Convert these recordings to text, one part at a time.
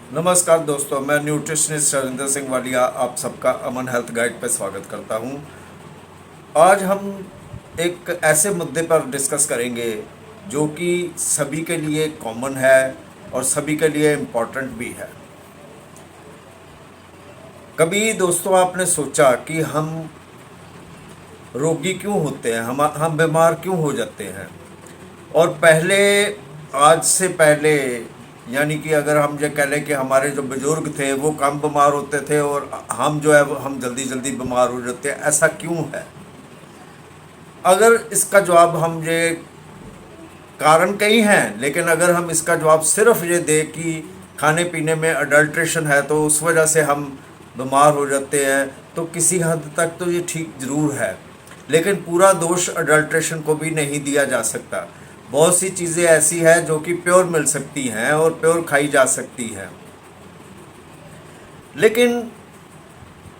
नमस्कार दोस्तों, मैं न्यूट्रिशनिस्ट शैलेंद्र सिंह वालिया आप सबका अमन हेल्थ गाइड पर स्वागत करता हूं। आज हम एक ऐसे मुद्दे पर डिस्कस करेंगे जो कि सभी के लिए कॉमन है और सभी के लिए इम्पोर्टेंट भी है। कभी दोस्तों आपने सोचा कि हम रोगी क्यों होते हैं, हम बीमार क्यों हो जाते हैं? और पहले, आज से पहले, यानी कि अगर हम ये कह लें कि हमारे जो बुजुर्ग थे वो कम बीमार होते थे और हम जो है हम जल्दी जल्दी बीमार हो जाते हैं, ऐसा क्यों है? अगर इसका जवाब हम ये, कारण कई हैं, लेकिन अगर हम इसका जवाब सिर्फ ये दें कि खाने पीने में अडल्ट्रेशन है तो उस वजह से हम बीमार हो जाते हैं, तो किसी हद तक तो ये ठीक ज़रूर है। लेकिन पूरा दोष अडल्ट्रेशन को भी नहीं दिया जा सकता। बहुत सी चीज़ें ऐसी हैं जो कि प्योर मिल सकती हैं और प्योर खाई जा सकती हैं। लेकिन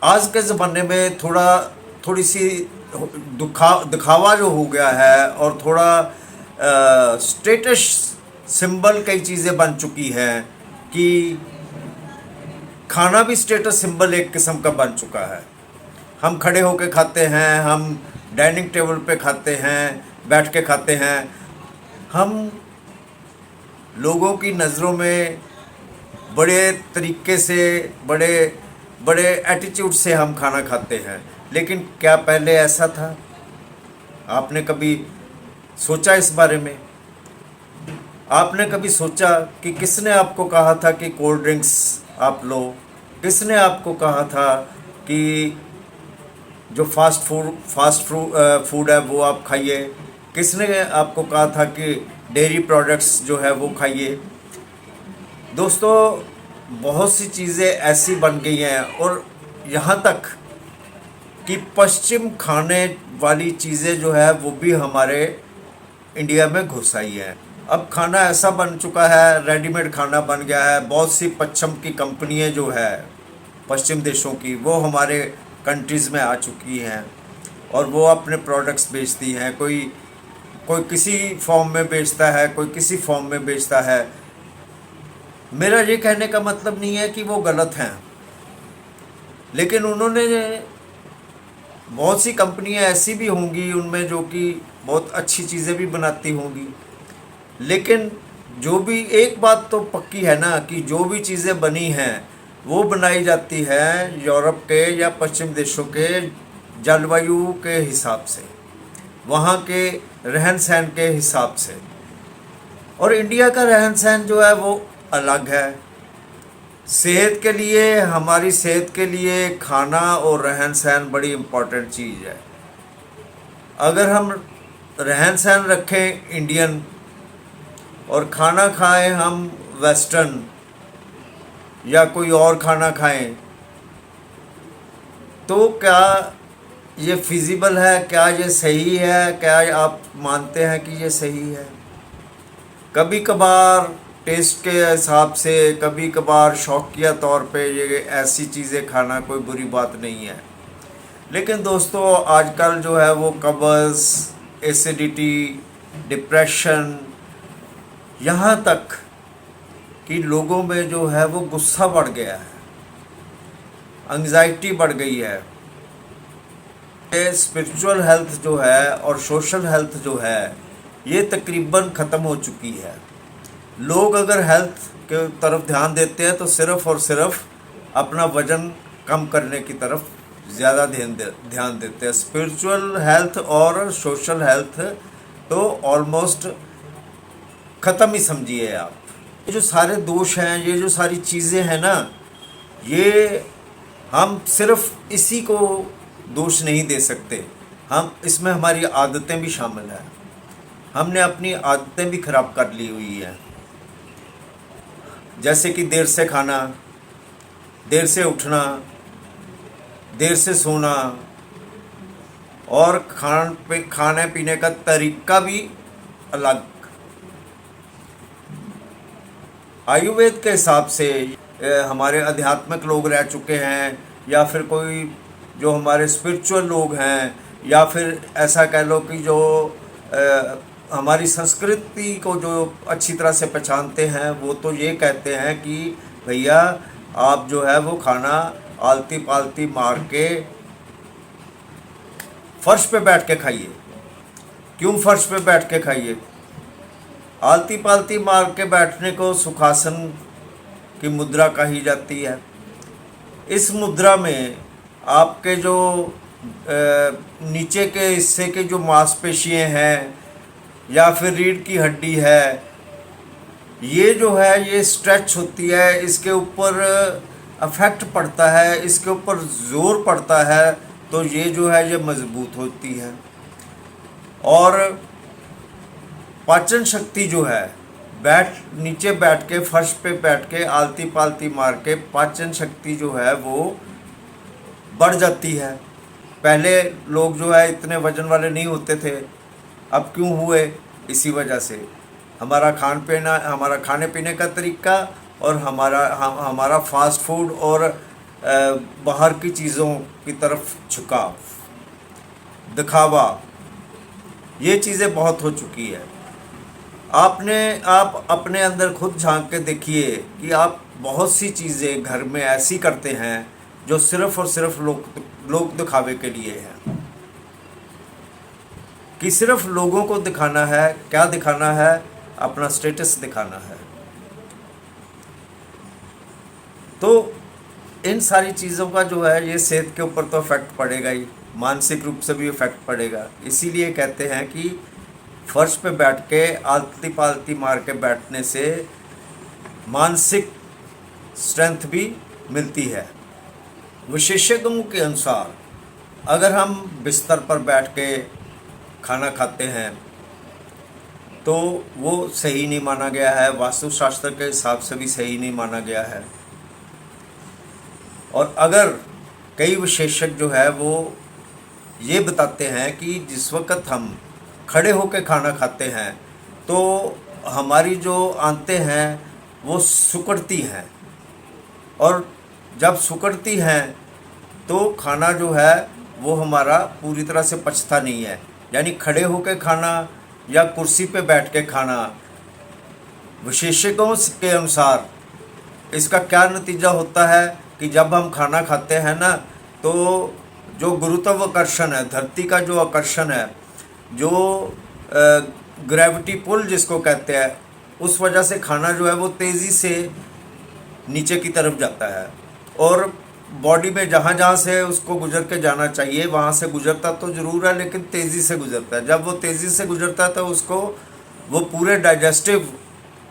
आज के ज़माने में थोड़ी सी दिखावा जो हो गया है और थोड़ा स्टेटस सिंबल कई चीज़ें बन चुकी हैं कि खाना भी स्टेटस सिंबल एक किस्म का बन चुका है। हम खड़े होकर खाते हैं, हम डाइनिंग टेबल पे खाते हैं, बैठ के खाते हैं। हम लोगों की नज़रों में बड़े तरीके से, बड़े बड़े एटीट्यूड से हम खाना खाते हैं। लेकिन क्या पहले ऐसा था? आपने कभी सोचा इस बारे में? आपने कभी सोचा कि किसने आपको कहा था कि कोल्ड ड्रिंक्स आप लो? किसने आपको कहा था कि जो फूड है वो आप खाइए? किसने आपको कहा था कि डेयरी प्रोडक्ट्स जो है वो खाइए? दोस्तों, बहुत सी चीज़ें ऐसी बन गई हैं और यहाँ तक कि पश्चिम खाने वाली चीज़ें जो है वो भी हमारे इंडिया में घुस आई है। अब खाना ऐसा बन चुका है, रेडीमेड खाना बन गया है। बहुत सी पश्चिम की कंपनियां जो है, पश्चिम देशों की, वो हमारे कंट्रीज़ में आ चुकी हैं और वो अपने प्रोडक्ट्स बेचती हैं। कोई कोई किसी फॉर्म में बेचता है, कोई किसी फॉर्म में बेचता है। मेरा ये कहने का मतलब नहीं है कि वो गलत हैं, लेकिन उन्होंने, बहुत सी कंपनियां ऐसी भी होंगी उनमें जो कि बहुत अच्छी चीज़ें भी बनाती होंगी। लेकिन जो भी, एक बात तो पक्की है ना कि जो भी चीज़ें बनी हैं वो बनाई जाती है यूरोप के या पश्चिम देशों के जलवायु के हिसाब से, वहाँ के रहन सहन के हिसाब से। और इंडिया का रहन सहन जो है वो अलग है। सेहत के लिए, हमारी सेहत के लिए खाना और रहन सहन बड़ी इम्पोर्टेंट चीज़ है। अगर हम रहन सहन रखें इंडियन और खाना खाएं हम वेस्टर्न या कोई और खाना खाएं, तो क्या ये फिजिबल है? क्या ये सही है? क्या आप मानते हैं कि ये सही है? कभी कभार टेस्ट के हिसाब से, कभी कभार शौकिया तौर पे ये ऐसी चीज़ें खाना कोई बुरी बात नहीं है। लेकिन दोस्तों, आजकल जो है वो कब्ज़, एसिडिटी, डिप्रेशन, यहाँ तक कि लोगों में जो है वो गुस्सा बढ़ गया है, एंग्जाइटी बढ़ गई है। ये स्पिरिचुअल हेल्थ जो है और सोशल हेल्थ जो है ये तकरीबन ख़त्म हो चुकी है। लोग अगर हेल्थ के तरफ ध्यान देते हैं तो सिर्फ़ और सिर्फ अपना वज़न कम करने की तरफ ज़्यादा ध्यान देते हैं। स्पिरिचुअल हेल्थ और सोशल हेल्थ तो ऑलमोस्ट ख़त्म ही समझिए आप। ये जो सारे दोष हैं, ये जो सारी चीज़ें हैं ना, ये हम सिर्फ इसी को दोष नहीं दे सकते। हम इसमें हमारी आदतें भी शामिल हैं। हमने अपनी आदतें भी ख़राब कर ली हुई हैं, जैसे कि देर से खाना, देर से उठना, देर से सोना, और खाने पीने का तरीका भी अलग। आयुर्वेद के हिसाब से हमारे आध्यात्मिक लोग रह चुके हैं, या फिर कोई जो हमारे स्पिरिचुअल लोग हैं, या फिर ऐसा कह लो कि जो हमारी संस्कृति को जो अच्छी तरह से पहचानते हैं, वो तो ये कहते हैं कि भैया आप जो है वो खाना आलती पालती मार के फर्श पे बैठ के खाइए। क्यों फर्श पे बैठ के खाइए? आलती पालती मार के बैठने को सुखासन की मुद्रा कही जाती है। इस मुद्रा में आपके जो नीचे के हिस्से के जो मांसपेशियाँ हैं या फिर रीढ़ की हड्डी है, ये जो है ये स्ट्रेच होती है, इसके ऊपर अफेक्ट पड़ता है, इसके ऊपर ज़ोर पड़ता है, तो ये जो है ये मजबूत होती है। और पाचन शक्ति जो है नीचे बैठ के फर्श पे बैठ के आलती पालती मार के पाचन शक्ति जो है वो बढ़ जाती है। पहले लोग जो है इतने वजन वाले नहीं होते थे, अब क्यों हुए? इसी वजह से हमारा खाने पीने का तरीका और हमारा फास्ट फूड और बाहर की चीज़ों की तरफ झुकाव, दिखावा, ये चीज़ें बहुत हो चुकी है। आप अपने अंदर खुद झांक के देखिए कि आप बहुत सी चीज़ें घर में ऐसी करते हैं जो सिर्फ और सिर्फ लोग दिखावे के लिए है, कि सिर्फ लोगों को दिखाना है। क्या दिखाना है? अपना स्टेटस दिखाना है। तो इन सारी चीज़ों का जो है ये सेहत के ऊपर तो इफेक्ट पड़ेगा ही, मानसिक रूप से भी इफेक्ट पड़ेगा। इसीलिए कहते हैं कि फर्श पे बैठ के आलती पालती मार के बैठने से मानसिक स्ट्रेंथ भी मिलती है। विशेषज्ञों के अनुसार अगर हम बिस्तर पर बैठ के खाना खाते हैं तो वो सही नहीं माना गया है, वास्तुशास्त्र के हिसाब से भी सही नहीं माना गया है। और अगर कई विशेषज्ञ जो है वो ये बताते हैं कि जिस वक़्त हम खड़े होकर खाना खाते हैं तो हमारी जो आंतें हैं वो सिकुड़ती हैं, और जब सिकुड़ती हैं तो खाना जो है वो हमारा पूरी तरह से पचता नहीं है। यानी खड़े होकर खाना या कुर्सी पे बैठ के खाना, विशेषज्ञों के अनुसार इसका क्या नतीजा होता है कि जब हम खाना खाते हैं ना तो जो गुरुत्वाकर्षण है, धरती का जो आकर्षण है, जो ग्रेविटी पुल जिसको कहते हैं, उस वजह से खाना जो है वो तेज़ी से नीचे की तरफ जाता है और बॉडी में जहाँ जहाँ से उसको गुजर के जाना चाहिए वहाँ से गुजरता तो ज़रूर है, लेकिन तेज़ी से गुजरता है। जब वो तेज़ी से गुजरता है तो उसको वो पूरे डाइजेस्टिव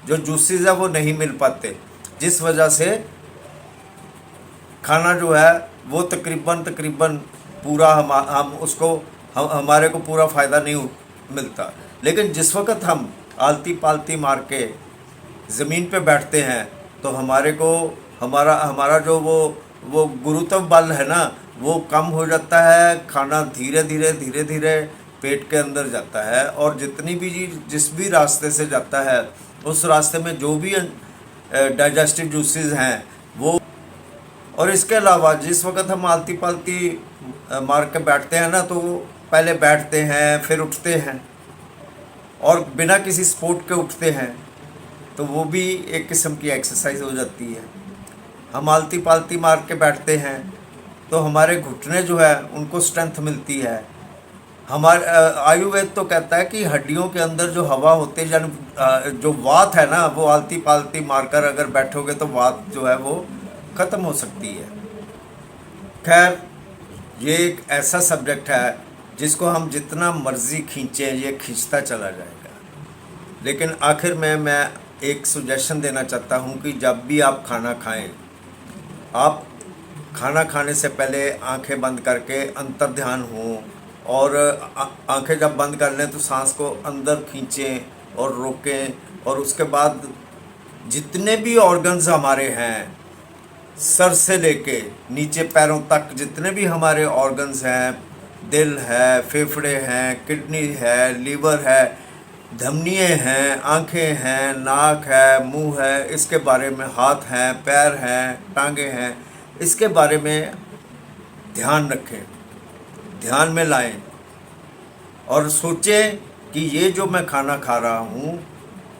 जो जूसेस है वो नहीं मिल पाते, जिस वजह से खाना जो है वो तकरीबन पूरा हमारे को पूरा फ़ायदा नहीं मिलता। लेकिन जिस वक्त हम आलती पालती मार के ज़मीन पे बैठते हैं तो हमारा जो वो गुरुत्व बल है ना वो कम हो जाता है, खाना धीरे धीरे पेट के अंदर जाता है, और जिस भी रास्ते से जाता है उस रास्ते में जो भी डाइजेस्टिव जूसेस हैं वो। और इसके अलावा जिस वक्त हम आलती पालती मार के बैठते हैं ना तो पहले बैठते हैं फिर उठते हैं, और बिना किसी सपोर्ट के उठते हैं, तो वो भी एक किस्म की एक्सरसाइज हो जाती है। हम आलती पालती मार के बैठते हैं तो हमारे घुटने जो है उनको स्ट्रेंथ मिलती है। आयुर्वेद तो कहता है कि हड्डियों के अंदर जो हवा होती है, जो वात है ना, वो आलती पालती मारकर अगर बैठोगे तो वात जो है वो ख़त्म हो सकती है। खैर, ये एक ऐसा सब्जेक्ट है जिसको हम जितना मर्ज़ी खींचें ये खींचता चला जाएगा। लेकिन आखिर में मैं एक सुजेशन देना चाहता हूँ कि जब भी आप खाना खाएं, आप खाना खाने से पहले आंखें बंद करके अंतर ध्यान हो, और आंखें जब बंद कर लें तो सांस को अंदर खींचें और रोकें, और उसके बाद जितने भी ऑर्गन्स हमारे हैं, सर से लेके नीचे पैरों तक जितने भी हमारे ऑर्गन्स हैं, दिल है, फेफड़े हैं, किडनी है, लीवर है, धमनियाँ हैं, आँखें हैं, नाक है, मुंह है, इसके बारे में हाथ हैं, पैर हैं, टांगें हैं, इसके बारे में ध्यान रखें, ध्यान में लाएं और सोचें कि ये जो मैं खाना खा रहा हूँ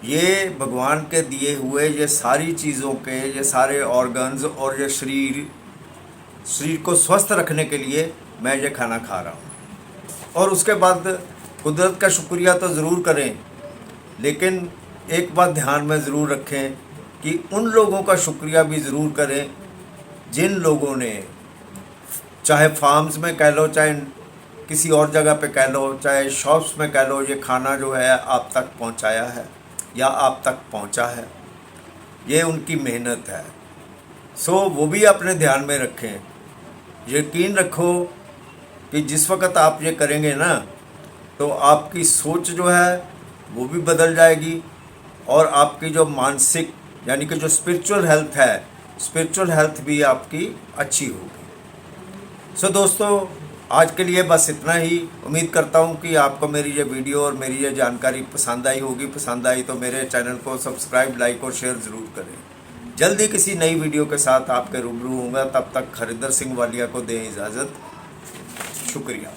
ये भगवान के दिए हुए ये सारी चीज़ों के, ये सारे ऑर्गन्स और ये शरीर को स्वस्थ रखने के लिए मैं ये खाना खा रहा हूँ। और उसके बाद कुदरत का शुक्रिया तो ज़रूर करें, लेकिन एक बात ध्यान में ज़रूर रखें कि उन लोगों का शुक्रिया भी ज़रूर करें जिन लोगों ने, चाहे फार्म्स में कह लो, चाहे किसी और जगह पे कह लो, चाहे शॉप्स में कह लो, ये खाना जो है आप तक पहुंचाया है या आप तक पहुंचा है, ये उनकी मेहनत है। सो वो भी अपने ध्यान में रखें। यकीन रखो कि जिस वक्त आप ये करेंगे ना, तो आपकी सोच जो है वो भी बदल जाएगी और आपकी जो मानसिक यानी कि जो स्पिरिचुअल हेल्थ है, स्पिरिचुअल हेल्थ भी आपकी अच्छी होगी। सो दोस्तों, आज के लिए बस इतना ही। उम्मीद करता हूँ कि आपको मेरी ये वीडियो और मेरी ये जानकारी पसंद आई होगी। पसंद आई तो मेरे चैनल को सब्सक्राइब, लाइक और शेयर ज़रूर करें। जल्दी किसी नई वीडियो के साथ आपके रूबरू होऊंगा। तब तक हरिंदर सिंह वालिया को दें इजाज़त। शुक्रिया।